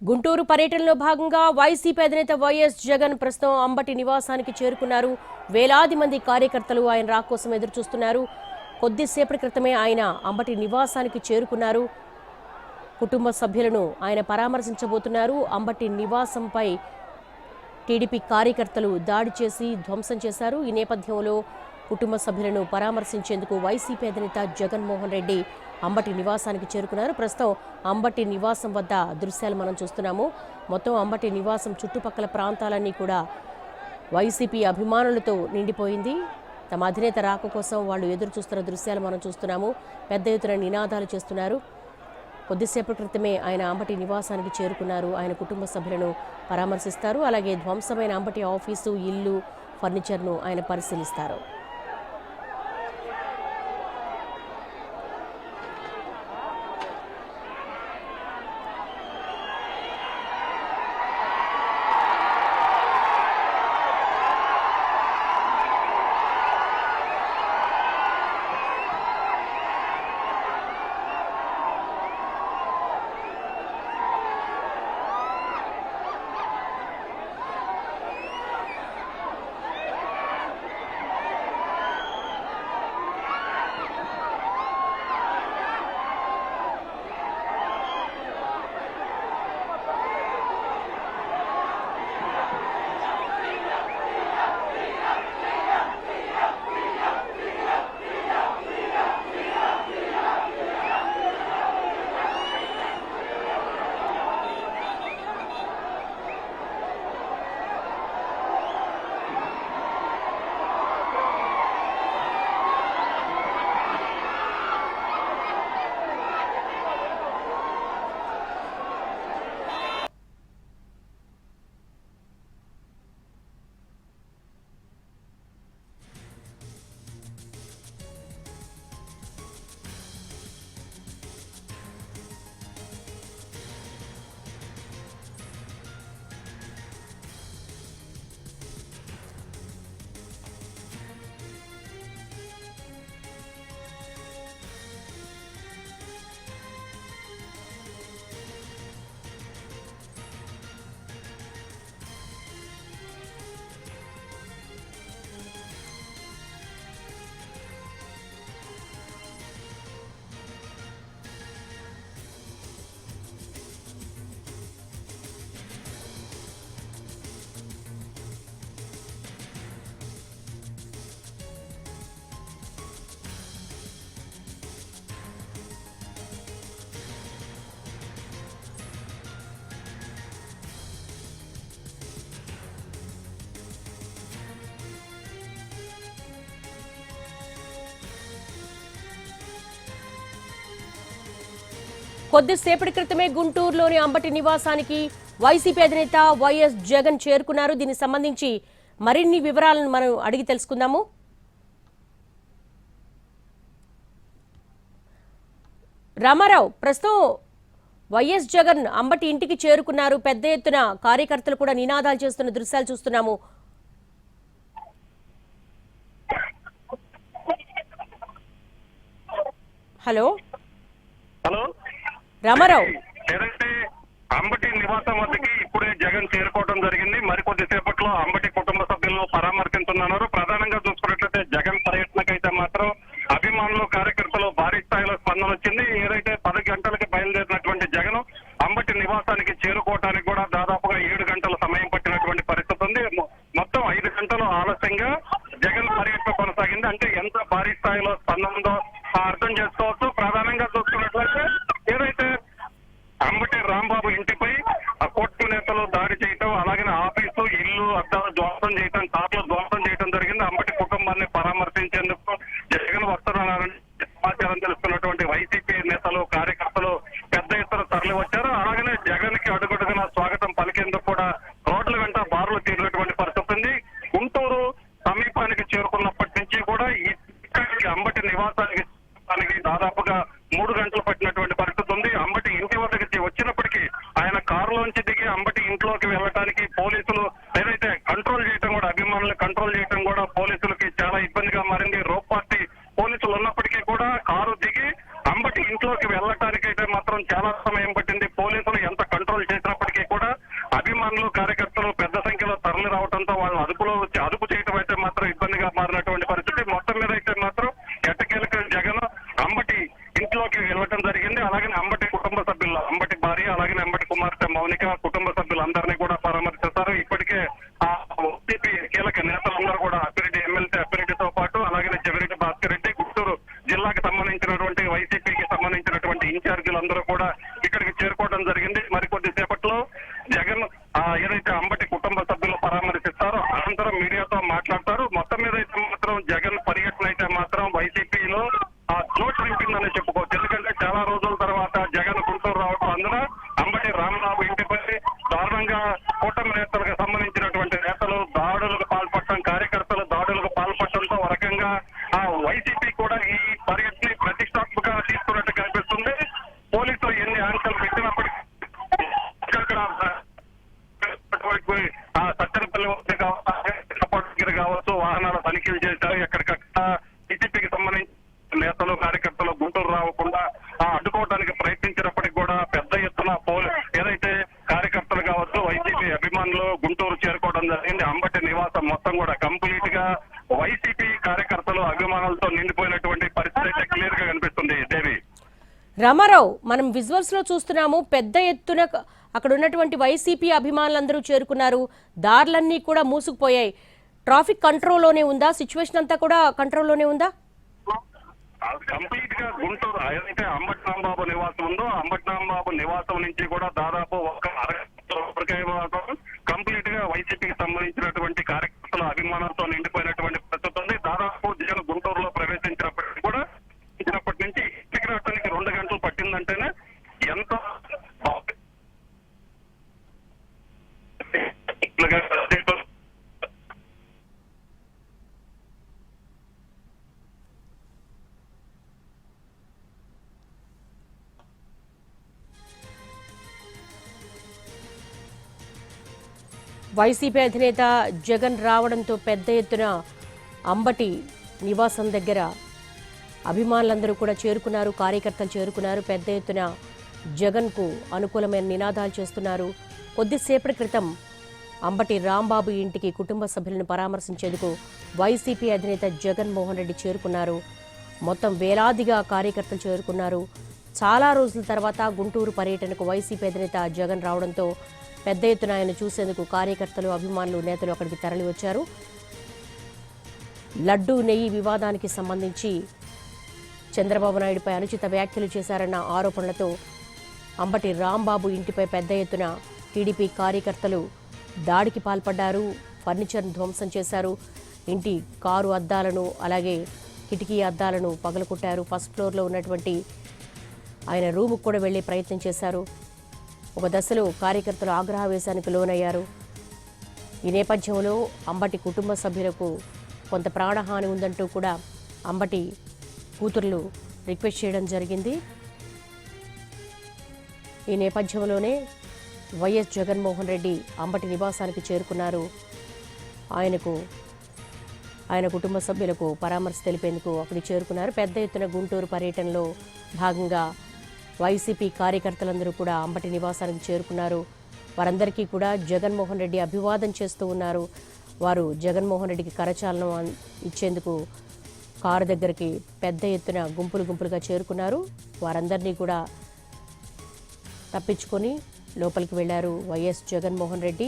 గుంటూరు పర్యటనలో భాగంగా వైసీపీ అధినేత వైఎస్ జగన్ ప్రస్తుతం అంబటి నివాసానికి చేరుకున్నారు. వేలాది మంది కార్యకర్తలు ఆయన రాక కోసం ఎదురుచూస్తున్నారు. కొద్దిసేపటి క్రితమే ఆయన అంబటి నివాసానికి చేరుకున్నారు. కుటుంబ సభ్యులను ఆయన పరామర్శించబోతున్నారు. అంబటి నివాసంపై టీడీపీ కార్యకర్తలు దాడి చేసి ధ్వంసం చేశారు. ఈ నేపథ్యంలో కుటుంబ సభ్యులను పరామర్శించేందుకు వైసీపీ అధినేత జగన్మోహన్ రెడ్డి అంబటి నివాసానికి చేరుకున్నారు. ప్రస్తుతం అంబటి నివాసం వద్ద దృశ్యాలు మనం చూస్తున్నాము. మొత్తం అంబటి నివాసం చుట్టుపక్కల ప్రాంతాలన్నీ కూడా వైసీపీ అభిమానులతో నిండిపోయింది. తమ అధినేత రాక కోసం వాళ్ళు ఎదురు చూస్తున్న దృశ్యాలు మనం చూస్తున్నాము. పెద్ద ఎత్తున నినాదాలు చేస్తున్నారు. కొద్దిసేపటి క్రితమే ఆయన అంబటి నివాసానికి చేరుకున్నారు. ఆయన కుటుంబ సభ్యులను పరామర్శిస్తారు. అలాగే ధ్వంసమైన అంబటి ఆఫీసు, ఇల్లు, ఫర్నిచర్ను ఆయన పరిశీలిస్తారు. కొద్దిసేపటి క్రితమే గుంటూరులోని అంబటి నివాసానికి వైసీపీ అధినేత వైఎస్ జగన్ చేరుకున్నారు. దీనికి సంబంధించి మరిన్ని వివరాలను మనం అడిగి తెలుసుకుందాము. రామారావు, ప్రస్తుతం వైఎస్ జగన్ అంబటి ఇంటికి చేరుకున్నారు. పెద్ద ఎత్తున కార్యకర్తలు కూడా నినాదాలు చేస్తున్న దృశ్యాలు చూస్తున్నాము. హలో హలో రామారావు, ఏదైతే అంబటి నివాసం వద్దకి ఇప్పుడే జగన్ చేరుకోవడం జరిగింది. మరికొద్ది సేపట్లో అంబటి కుటుంబ సభ్యులను పరామర్శించనున్నారు. ప్రధానంగా చూసుకున్నట్లయితే జగన్ పర్యటనకైతే మాత్రం అభిమానులు, కార్యకర్తలు భారీ స్థాయిలో స్పందన వచ్చింది. ఏదైతే 10 గంటలకి బయలుదేరినటువంటి జగన్ అంబటి నివాసానికి చేరుకోవడానికి కూడా దాదాపుగా 7 గంటల సమయం పట్టినటువంటి పరిస్థితి ఉంది. మొత్తం 5 గంటలు ఆలస్యంగా జగన్ పర్యటన కొనసాగింది. అంటే ఎంత భారీ స్థాయిలో స్పందన ఉందో అర్థం చేసుకోవచ్చు. ప్రధానంగా చూసుకున్నట్లయితే ఏదైతే అంబటి రాంబాబు ఇంటిపై కోర్టు నేతలు దాడి చేయటం, అలాగే ఆఫీసు, ఇల్లు, అద్దాలు ధ్వంసం చేయటం, కార్లు ధ్వంసం చేయడం జరిగింది. అంబటి కుటుంబాన్ని పరామర్శించేందుకు జగన్ వస్తున్నారని సమాచారం తెలుస్తున్నటువంటి వైసీపీ నేతలు, కార్యకర్తలు పెద్ద ఎత్తున తరలి వచ్చారు. అలాగనే జగన్ కి అడుగడుగున స్వాగతం పలికేందుకు కూడా రోడ్ల వెంట బారులు తీరినటువంటి పరిస్థితి ఉంది. గుంటూరు సమీపానికి చేరుకున్నప్పటి నుంచి కూడా ఇక్కడికి అంబటి నివాసానికి దాదాపుగా 3 గంటలు పట్టినటువంటి పరిస్థితి ఉంది. అంబటి ఇంటి వద్దకి వచ్చినప్పటికీ ఆయన కారులోంచి దిగి అంబటి ఇంట్లోకి వెళ్ళడానికి పోలీసులు ఏదైతే కంట్రోల్ చేయడం కూడా, అభిమానులు కంట్రోల్ చేయడం కూడా పోలీసులకి చాలా ఇబ్బందిగా మారింది. రోప్ పార్టీ పోలీసులు ఉన్నప్పటికీ కూడా కారు దిగి అంబటి ఇంట్లోకి వెళ్ళటానికైతే మాత్రం చాలా సమయం పట్టింది. పోలీసులు ఎంత కంట్రోల్ చేసినప్పటికీ అంబటి కుమార్తె మౌనిక కుటుంబ సభ్యులందరినీ కూడా పరామర్శిస్తారు. ఇప్పటికే ఆ వైసీపీ కీలక నేతలందరూ కూడా అప్పిరెడ్డి ఎమ్మెల్సీ అప్పిరెడ్డితో పాటు అలాగే జవిరెడ్డి భాస్కర్ రెడ్డి, గుంటూరు జిల్లాకు సంబంధించినటువంటి వైసీపీకి సంబంధించినటువంటి ఇన్ఛార్జీలందరూ కూడా ఇక్కడికి చేరుకోవడం జరిగింది. మరికొద్ది సేపట్లో జగన్ ఏదైతే అంబటి కుటుంబ సభ్యులు పరామర్శిస్తారో అనంతరం మీడియాతో మాట్లాడతారు. మొత్తం మీద అయితే మాత్రం జగన్ పర్యటన అయితే మాత్రం వైసీపీలో చోటు నింపిందని చెప్పుకోవచ్చు. ఎందుకంటే చాలా రోజుల తర్వాత జగన్ గుంటూరు రావడం, అందున అంబటి రాంబాబు ఇంటిపై దారుణంగా కూటమి నేతలకు సంబంధించినటువంటి నేతలు దాడులకు పాల్పడటం, కార్యకర్తలు దాడులకు పాల్పడటంతో ఒక రకంగా వైసీపీ కూడా ఈ పర్యటన ప్రతిష్టాత్మకంగా తీసుకున్నట్టు కనిపిస్తుంది. పోలీసులు ఎన్ని ఆంక్షలు పెట్టినప్పటికీ సత్తెనపల్లి వద్ద కావచ్చు వాహనాల తనిఖీలు చేశారు. ఎక్కడికక్కడ టీడీపీకి సంబంధించిన నేతలు కార్యకర్తలు గుంటూరు రాకుండా అడ్డుకోవడానికి ప్రయత్నించినప్పటికీ కూడా పెద్ద ఎత్తున ఏదైతే కార్యకర్తలు కావచ్చు వైసీపీ అభిమానులు గుంటూరు చేరుకోవడం జరిగింది. అంబటి నివాసం మొత్తం కూడా కంప్లీట్ గా వైసీపీ కార్యకర్తలు అభిమానులతో నిండిపోయినటువంటి పరిస్థితి అయితే క్లియర్ గా కనిపిస్తుంది. దేవి, రామారావు, మనం విజువల్స్ లో చూస్తున్నాము, పెద్ద ఎత్తున అక్కడ ఉన్నటువంటి వైసీపీ అభిమానులందరూ చేరుకున్నారు. దారులన్నీ కూడా మూసుకుపోయాయి. ట్రాఫిక్ కంట్రోల్లోనే ఉందా? సిచ్యువేషన్ అంతా కూడా కంట్రోల్లోనే ఉందా? కంప్లీట్ గా గుంటూరు ఏదైతే అంబటి రాంబాబు నివాసం ఉందో అంబటి రాంబాబు నివాసం నుంచి కూడా దాదాపు ఒక కంప్లీట్ గా వైసీపీకి సంబంధించినటువంటి కార్యకర్తల అభిమానంతో నిండిపోయినటువంటి పరిస్థితి ఉంది. దాదాపు జగన్ గుంటూరులో ప్రవేశించినప్పటికీ కూడా ఇచ్చినప్పటి నుంచి ఇంటికి రావడానికి 2 గంటలు పట్టిందంటేనే ఎంత వైసీపీ అధినేత జగన్ రావడంతో పెద్ద ఎత్తున అంబటి నివాసం దగ్గర అభిమానులందరూ కూడా చేరుకున్నారు, కార్యకర్తలు చేరుకున్నారు. పెద్ద ఎత్తున జగన్కు అనుకూలమైన నినాదాలు చేస్తున్నారు. కొద్దిసేపటి క్రితం అంబటి రాంబాబు ఇంటికి కుటుంబ సభ్యులను పరామర్శించేందుకు వైసీపీ అధినేత జగన్మోహన్ రెడ్డి చేరుకున్నారు. మొత్తం వేలాదిగా కార్యకర్తలు చేరుకున్నారు. చాలా రోజుల తర్వాత గుంటూరు పర్యటనకు వైసీపీ అధినేత జగన్ రావడంతో పెద్ద ఎత్తున ఆయన చూసేందుకు కార్యకర్తలు, అభిమానులు, నేతలు అక్కడికి తరలి వచ్చారు. లడ్డూ నెయ్యి వివాదానికి సంబంధించి చంద్రబాబు నాయుడుపై అనుచిత వ్యాఖ్యలు చేశారన్న ఆరోపణలతో అంబటి రాంబాబు ఇంటిపై పెద్ద ఎత్తున టీడీపీ కార్యకర్తలు దాడికి పాల్పడ్డారు. ఫర్నిచర్ను ధ్వంసం చేశారు. ఇంటి కారు అద్దాలను అలాగే కిటికీ అద్దాలను పగలకొట్టారు. ఫస్ట్ ఫ్లోర్లో ఉన్నటువంటి ఆయన రూముకు కూడా వెళ్లే ప్రయత్నం చేశారు. ఒక దశలో కార్యకర్తలు ఆగ్రహావేశానికి లోనయ్యారు. ఈ నేపథ్యంలో అంబటి కుటుంబ సభ్యులకు కొంత ప్రాణహాని ఉందంటూ కూడా అంబటి కూతుర్లు రిక్వెస్ట్ చేయడం జరిగింది. ఈ నేపథ్యంలోనే వైఎస్ జగన్మోహన్ రెడ్డి అంబటి నివాసానికి చేరుకున్నారు. ఆయన కుటుంబ సభ్యులకు పరామర్శ తెలిపేందుకు అక్కడికి చేరుకున్నారు. పెద్ద ఎత్తున గుంటూరు పర్యటనలో భాగంగా వైసీపీ కార్యకర్తలందరూ కూడా అంబటి నివాసానికి చేరుకున్నారు. వారందరికీ కూడా జగన్మోహన్ రెడ్డి అభివాదం చేస్తూ ఉన్నారు. వారు జగన్మోహన్ రెడ్డికి కరచాలనం ఇచ్చేందుకు కారు దగ్గరికి పెద్ద ఎత్తున గుంపులుగా చేరుకున్నారు. వారందరినీ కూడా తప్పించుకొని లోపలికి వెళ్లారు వైఎస్ జగన్మోహన్ రెడ్డి.